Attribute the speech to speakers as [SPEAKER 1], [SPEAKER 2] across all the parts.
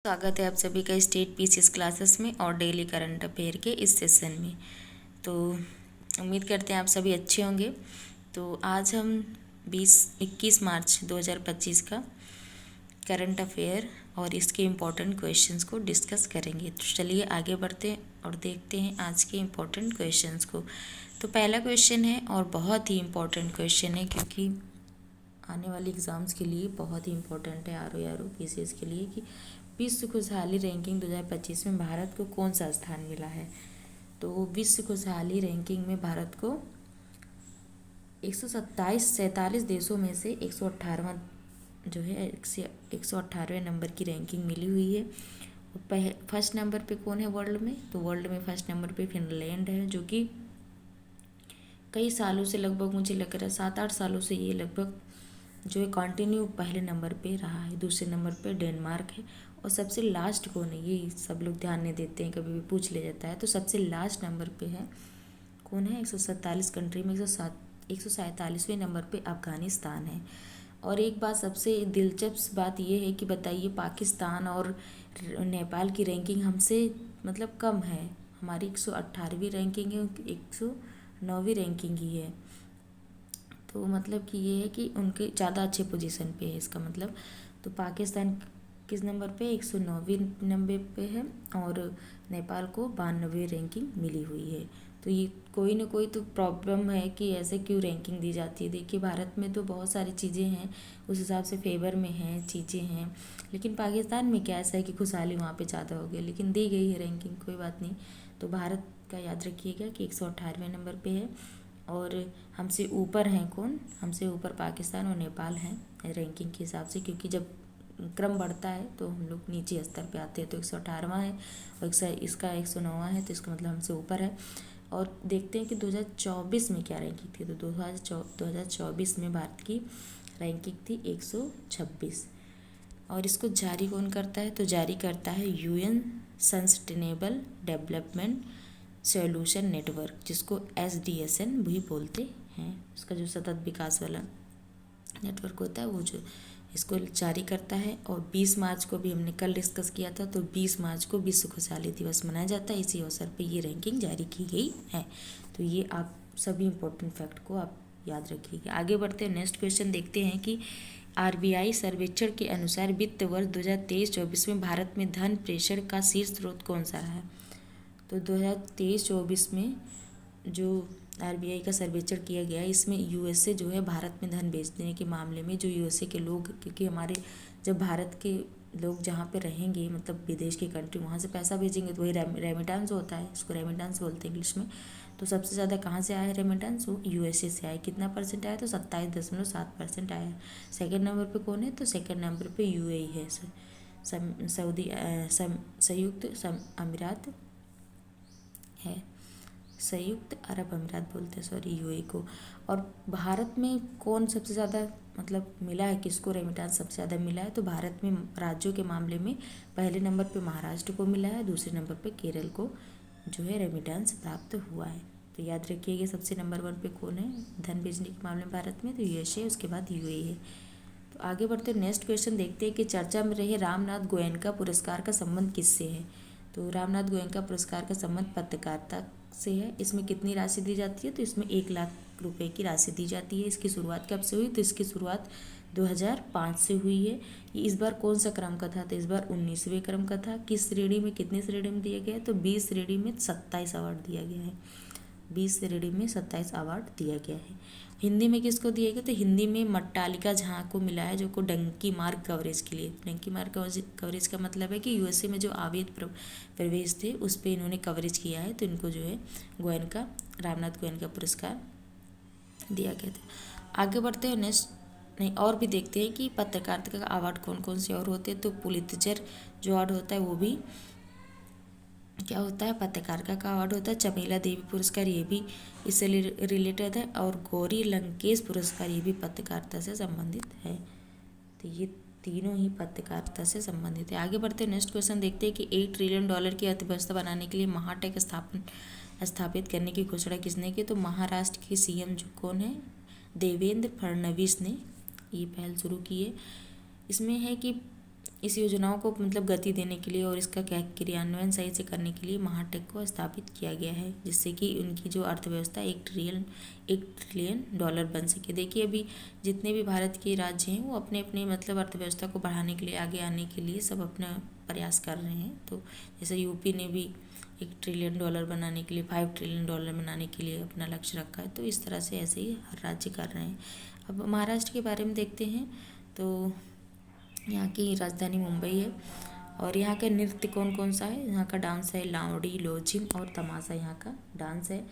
[SPEAKER 1] स्वागत है आप सभी का स्टेट पीसीएस क्लासेस में और डेली करंट अफेयर के इस सेशन में। तो उम्मीद करते हैं आप सभी अच्छे होंगे। तो आज हम 21 मार्च 2025 का करंट अफेयर और इसके इम्पोर्टेंट क्वेश्चंस को डिस्कस करेंगे। तो चलिए आगे बढ़ते हैं और देखते हैं आज के इम्पोर्टेंट क्वेश्चंस को। तो पहला क्वेश्चन है और बहुत ही इम्पोर्टेंट क्वेश्चन है, क्योंकि आने वाले एग्ज़ाम्स के लिए बहुत ही इम्पोर्टेंट है आर पीसीएस के लिए, कि विश्व खुशहाली रैंकिंग 2025 में भारत को कौन सा स्थान मिला है। तो विश्व खुशहाली रैंकिंग में भारत को 147 देशों में से 118वां जो है 118वें नंबर की रैंकिंग मिली हुई है। फर्स्ट नंबर पे कौन है वर्ल्ड में? तो वर्ल्ड में फर्स्ट नंबर पे फिनलैंड है, जो कि कई सालों से, लगभग मुझे लग रहा है 7-8 सालों से ये लगभग जो है कंटिन्यू पहले नंबर पे रहा है। दूसरे नंबर पे डेनमार्क है। और सबसे लास्ट कौन है, ये सब लोग ध्यान नहीं देते हैं, कभी भी पूछ ले जाता है। तो सबसे लास्ट नंबर पे है कौन है? 147 कंट्री में 147वें नंबर पे अफ़गानिस्तान है। और एक बात, सबसे दिलचस्प बात ये है कि बताइए, पाकिस्तान और नेपाल की रैंकिंग हमसे मतलब कम है। हमारी 118वीं रैंकिंग है, 109वीं रैंकिंग ही है। तो मतलब कि ये है कि उनके ज़्यादा अच्छे पोजीशन पे है इसका मतलब। तो पाकिस्तान किस नंबर पे? 109वीं नंबर पे है और नेपाल को 92वीं रैंकिंग मिली हुई है। तो ये कोई ना कोई तो प्रॉब्लम है कि ऐसे क्यों रैंकिंग दी जाती है। देखिए, भारत में तो बहुत सारी चीज़ें हैं, उस हिसाब से फेवर में हैं चीज़ें हैं, लेकिन पाकिस्तान में क्या ऐसा है कि खुशहाली वहाँ पे ज़्यादा हो गया, लेकिन दी गई है रैंकिंग, कोई बात नहीं। तो भारत का याद रखिएगा कि 118वें नंबर पे है। और हमसे ऊपर हैं कौन? हमसे ऊपर पाकिस्तान और नेपाल हैं रैंकिंग के हिसाब से, क्योंकि जब क्रम बढ़ता है तो हम लोग नीचे स्तर पे आते हैं। तो 118वां है और इसका 109वां है, तो इसका मतलब हमसे ऊपर है। और देखते हैं कि 2024 में क्या रैंकिंग थी। तो 2024 में भारत की रैंकिंग थी 126। और इसको जारी कौन करता है? तो जारी करता है UN sustainable development solution network, जिसको SDSN भी बोलते हैं। उसका जो सतत विकास वाला नेटवर्क होता है वो जो इसको जारी करता है। और 20 मार्च को भी हमने कल डिस्कस किया था, तो 20 मार्च को विश्व खुशहाली दिवस मनाया जाता है। इसी अवसर पे ये रैंकिंग जारी की गई है। तो ये आप सभी इम्पोर्टेंट फैक्ट को आप याद रखिएगा। आगे बढ़ते हैं, नेक्स्ट क्वेश्चन देखते हैं कि RBI सर्वेक्षण के अनुसार वित्त वर्ष 2023-24 में भारत में धन प्रेषण का शीर्ष स्रोत कौन सा रहा है। तो 2023-24 में जो RBI का सर्वेक्षण किया गया, इसमें USA जो है भारत में धन भेजने के मामले में, जो USA के लोग, क्योंकि हमारे जब भारत के लोग जहाँ पे रहेंगे, मतलब विदेश की कंट्री, वहाँ से पैसा भेजेंगे तो वही रेमिटेंस होता है, इसको रेमिटेंस बोलते हैं इंग्लिश में। तो सबसे ज़्यादा कहाँ से आया है रेमिटेंस? वो USA से आया। कितना परसेंट आया? तो 27.7% आया। सेकेंड नंबर पर कौन है? तो सेकेंड नंबर पर UAE है, संयुक्त अमीरात है, संयुक्त अरब अमीरात बोलते हैं, सॉरी, UAE को। और भारत में कौन सबसे ज़्यादा मतलब मिला है, किसको रेमिटेंस सबसे ज़्यादा मिला है? तो भारत में राज्यों के मामले में पहले नंबर पे महाराष्ट्र को मिला है, दूसरे नंबर पे केरल को जो है रेमिटेंस प्राप्त हुआ है। तो याद रखिएगा, सबसे नंबर 1 पे कौन है धन भेजने के मामले में भारत में? तो USA, उसके बाद UAE है। तो आगे बढ़ते नेक्स्ट क्वेश्चन देखते हैं कि चर्चा में रहे रामनाथ गोयनका पुरस्कार का संबंध किससे है। तो रामनाथ गोयनका पुरस्कार का संबंध पत्रकारिता से है। इसमें कितनी राशि दी जाती है? तो इसमें 1 लाख रुपए की राशि दी जाती है। इसकी शुरुआत कब से हुई? तो इसकी शुरुआत 2005 से हुई है। ये इस बार कौन सा क्रम का था? तो इस बार 19वें क्रम का था। किस श्रेणी में, कितने श्रेणी में दिया गया है? तो 20 श्रेणी में 27 अवार्ड दिया गया है। 20 श्रेणी में 27 अवार्ड दिया गया है। हिंदी में किसको दिया गया? तो हिंदी में मट्टालिका झा को मिला है, जो को डंकी मार्ग कवरेज के लिए। डंकी मार्ग कवरेज का मतलब है कि USA में जो अवैध प्रवेश थे उस पर इन्होंने कवरेज किया है, तो इनको जो है रामनाथ गोयनका पुरस्कार दिया गया था। आगे बढ़ते हैं नेक्स्ट, नहीं और भी देखते हैं कि पत्रकारिता का अवार्ड कौन कौन से और होते हैं। तो पुलित्जर जो अवार्ड होता है वो भी क्या होता है? पत्रकारिता का अवार्ड होता है। चमेला देवी पुरस्कार, ये भी इससे रिलेटेड है। और गौरी लंकेश पुरस्कार, ये भी पत्रकारिता से संबंधित है। तो ये तीनों ही पत्रकारिता से संबंधित है। आगे बढ़ते हैं, नेक्स्ट क्वेश्चन देखते हैं कि $8 ट्रिलियन की अर्थव्यवस्था बनाने के लिए महाटेक स्थापित करने की घोषणा किसने की। तो महाराष्ट्र के CM जो कौन है? देवेंद्र फडणवीस ने ये पहल शुरू की है। इसमें है कि इस योजनाओं को मतलब गति देने के लिए और इसका क्रियान्वयन सही से करने के लिए महाटेक को स्थापित किया गया है, जिससे कि उनकी जो अर्थव्यवस्था $1 ट्रिलियन बन सके। देखिए अभी जितने भी भारत के राज्य हैं वो अपने अपने मतलब अर्थव्यवस्था को बढ़ाने के लिए, आगे आने के लिए सब अपना प्रयास कर रहे हैं। तो जैसे यूपी ने भी $1 ट्रिलियन बनाने के लिए, $5 ट्रिलियन बनाने के लिए अपना लक्ष्य रखा है। तो इस तरह से ऐसे ही हर राज्य कर रहे हैं। अब महाराष्ट्र के बारे में देखते हैं तो यहाँ की राजधानी मुंबई है और यहाँ का नृत्य कौन कौन सा है। यहाँ का डांस है लावड़ी, लोचिम और तमाशा यहाँ का डांस है।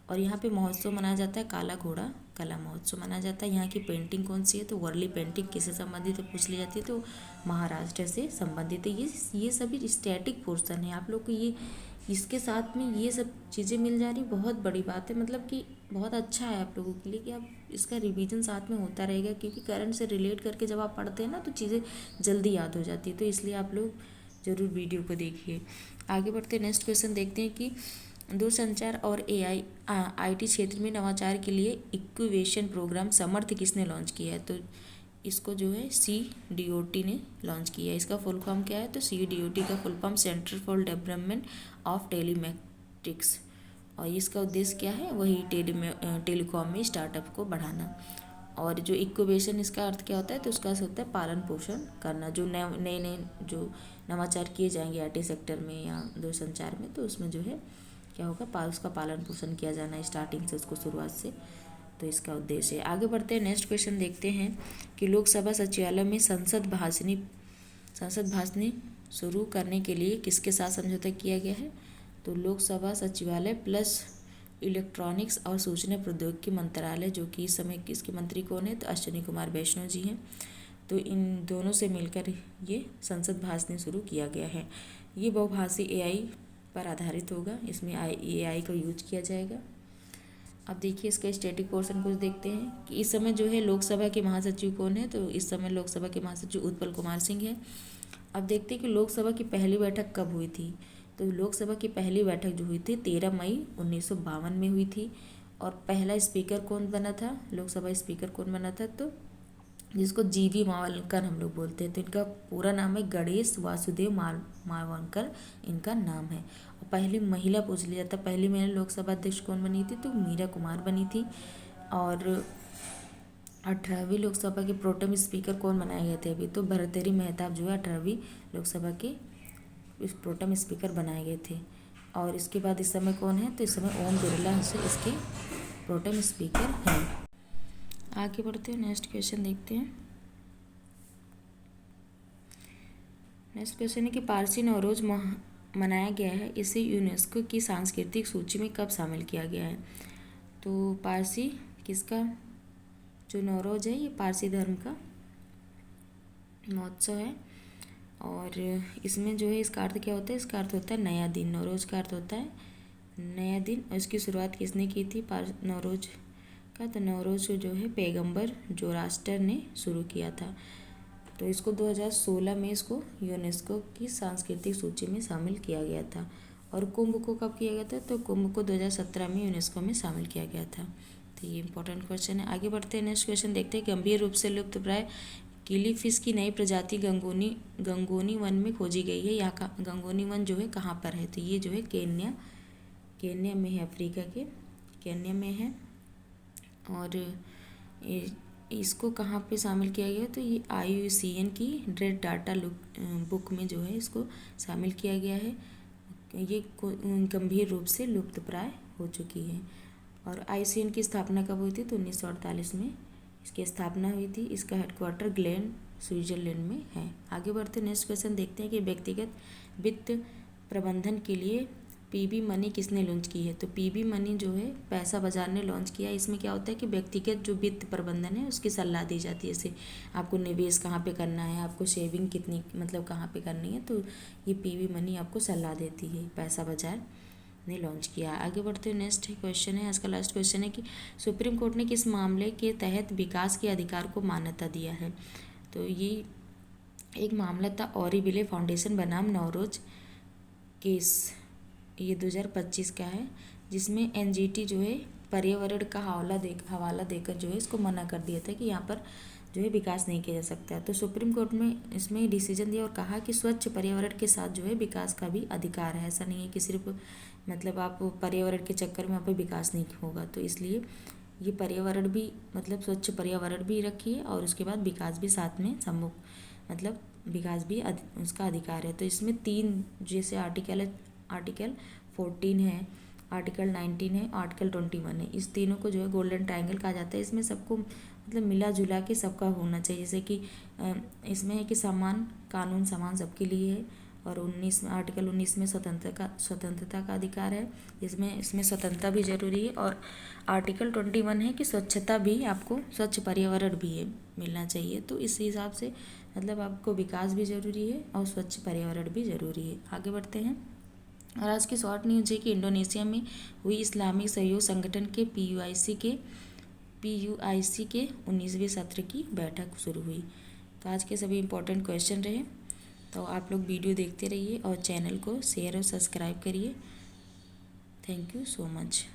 [SPEAKER 1] और यहाँ पे महोत्सव मनाया जाता है काला घोड़ा कला महोत्सव मनाया जाता है। यहाँ की पेंटिंग कौन सी है तो वर्ली पेंटिंग किससे संबंधित है पूछ ली जाती है तो महाराष्ट्र से संबंधित है। ये सभी स्टैटिक पोर्शन है। आप लोग को ये इसके साथ में ये सब चीज़ें मिल जा रही, बहुत बड़ी बात है। मतलब कि बहुत अच्छा है आप लोगों के लिए कि आप इसका रिवीजन साथ में होता रहेगा, क्योंकि करंट से रिलेट करके जब आप पढ़ते हैं ना तो चीज़ें जल्दी याद हो जाती है। तो इसलिए आप लोग ज़रूर वीडियो को देखिए। आगे बढ़ते नेक्स्ट क्वेश्चन देखते हैं कि दूरसंचार और IT क्षेत्र में नवाचार के लिए इक्विवेशन प्रोग्राम समर्थ किसने लॉन्च किया है। तो इसको जो है CDOT ने लॉन्च किया है। इसका फुल फॉर्म क्या है तो CDOT का full form centre for development of telematics, और इसका उद्देश्य क्या है वही टेलीकॉम में स्टार्टअप को बढ़ाना। और जो इक्विवेशन इसका अर्थ क्या होता है तो उसका होता है पालन पोषण करना। जो नए नए जो नवाचार किए जाएंगे IT सेक्टर में या दूरसंचार में, तो उसमें जो है क्या होगा उसका पालन पोषण किया जाना स्टार्टिंग से, उसको शुरुआत से। तो इसका उद्देश्य है। आगे बढ़ते हैं नेक्स्ट क्वेश्चन देखते हैं कि लोकसभा सचिवालय में संसद भाषणी शुरू करने के लिए किसके साथ समझौता किया गया है। तो लोकसभा सचिवालय प्लस इलेक्ट्रॉनिक्स और सूचना प्रौद्योगिकी मंत्रालय, जो कि इस समय किसके मंत्री कौन है तो अश्विनी कुमार वैष्णव जी हैं। तो इन दोनों से मिलकर ये संसद भाषणी शुरू किया गया है। ये बहुभाषी AI पर आधारित होगा, इसमें AI को यूज किया जाएगा। अब देखिए इसका स्टैटिक पोर्शन कुछ देखते हैं कि इस समय जो है लोकसभा के महासचिव कौन है तो इस समय लोकसभा के महासचिव उत्पल कुमार सिंह है। अब देखते हैं कि लोकसभा की पहली बैठक कब हुई थी। तो लोकसभा की पहली बैठक जो हुई थी 13 मई 1952 में हुई थी। और पहला स्पीकर कौन बना था, लोकसभा स्पीकर कौन बना था तो जिसको GV मावलकर हम लोग बोलते हैं। तो इनका पूरा नाम है गणेश वासुदेव मावलकर इनका नाम है। और पहली महिला पूछ लिया जाता, पहली महिला लोकसभा अध्यक्ष कौन बनी थी तो मीरा कुमार बनी थी। और 18वीं लोकसभा के प्रोटेम स्पीकर कौन बनाए गए थे अभी तो भर्तृहरि मेहताब जो है 18वीं लोकसभा के प्रोटेम स्पीकर बनाए गए थे। और इसके बाद इस समय कौन है तो इस समय ओम बिरला से इसके प्रोटेम स्पीकर हैं। आगे बढ़ते हैं नेक्स्ट क्वेश्चन देखते हैं। नेक्स्ट क्वेश्चन है कि पारसी नवरोज मनाया गया है, इसे यूनेस्को की सांस्कृतिक सूची में कब शामिल किया गया है। तो पारसी किसका जो नवरोज है ये पारसी धर्म का महोत्सव है। और इसमें जो है इसका अर्थ क्या होता है, इसका अर्थ होता है नया दिन। नवरोज का अर्थ होता है नया दिन। और इसकी शुरुआत किसने की थी नवरोज का तो नवरोज जो है पैगंबर जोरास्टर ने शुरू किया था। तो इसको 2016 में इसको यूनेस्को की सांस्कृतिक सूची में शामिल किया गया था। और कुंभ को कब किया गया था तो कुंभ को 2017 में यूनेस्को में शामिल किया गया था। तो ये इंपॉर्टेंट क्वेश्चन है। आगे बढ़ते हैं नेक्स्ट क्वेश्चन देखते हैं। गंभीर रूप से लुप्तप्राय किली फिश की नई प्रजाति गंगोनी वन में खोजी गई है। यहाँ का गंगोनी वन जो है कहाँ पर है तो ये जो है केन्या में है, अफ्रीका के केन्या में है। और इसको कहाँ पे शामिल किया गया तो ये IUCN की रेड डाटा बुक में जो है इसको शामिल किया गया है। ये गंभीर रूप से लुप्तप्राय हो चुकी है। और IUCN की स्थापना कब हुई थी तो 1948 में इसकी स्थापना हुई थी। इसका हेडक्वार्टर ग्लेन स्विट्जरलैंड में है। आगे बढ़ते नेक्स्ट क्वेश्चन देखते हैं कि व्यक्तिगत वित्त प्रबंधन के लिए PB मनी किसने लॉन्च की है। तो PB मनी जो है पैसा बाजार ने लॉन्च किया। इसमें क्या होता है कि व्यक्तिगत जो वित्त प्रबंधन है उसकी सलाह दी जाती है। जैसे आपको निवेश कहाँ पे करना है, आपको सेविंग कितनी मतलब कहाँ पे करनी है, तो ये PB मनी आपको सलाह देती है, पैसा बाजार ने लॉन्च किया। आगे बढ़ते हुए नेक्स्ट क्वेश्चन है, आज का लास्ट क्वेश्चन है कि सुप्रीम कोर्ट ने किस मामले के तहत विकास के अधिकार को मान्यता दिया है। तो ये एक मामला था ऑरीविले फाउंडेशन बनाम नवरोज केस, ये 2025 का है, जिसमें NGT जो है पर्यावरण का हवाला देकर जो है इसको मना कर दिया था कि यहाँ पर जो है विकास नहीं किया जा सकता। तो सुप्रीम कोर्ट में इसमें डिसीजन दिया और कहा कि स्वच्छ पर्यावरण के साथ जो है विकास का भी अधिकार है। ऐसा नहीं है कि सिर्फ मतलब आप पर्यावरण के चक्कर में आप विकास नहीं होगा। तो इसलिए ये पर्यावरण भी मतलब स्वच्छ पर्यावरण भी रखिए और उसके बाद विकास भी साथ में सम्मुख मतलब विकास भी उसका अधिकार है। तो इसमें 3 जैसे आर्टिकल है, आर्टिकल 14 है, आर्टिकल 19 है, आर्टिकल 21 है। इस तीनों को जो है गोल्डन ट्रायंगल कहा जाता है। इसमें सबको मतलब मिला जुला के सबका होना चाहिए। जैसे कि इसमें है कि समान कानून समान सबके लिए है। और 19 आर्टिकल 19 में स्वतंत्रता का अधिकार है, इसमें स्वतंत्रता भी जरूरी है। और आर्टिकल 21 है कि स्वच्छता भी आपको स्वच्छ पर्यावरण भी है मिलना चाहिए। तो इस हिसाब से मतलब आपको विकास भी ज़रूरी है और स्वच्छ पर्यावरण भी ज़रूरी है। आगे बढ़ते हैं। और आज की शॉर्ट न्यूज़ है कि इंडोनेशिया में हुई इस्लामिक सहयोग संगठन के PUIC के 19वें सत्र की बैठक शुरू हुई। तो आज के सभी इंपॉर्टेंट क्वेश्चन रहे। तो आप लोग वीडियो देखते रहिए और चैनल को शेयर और सब्सक्राइब करिए। Thank you so much.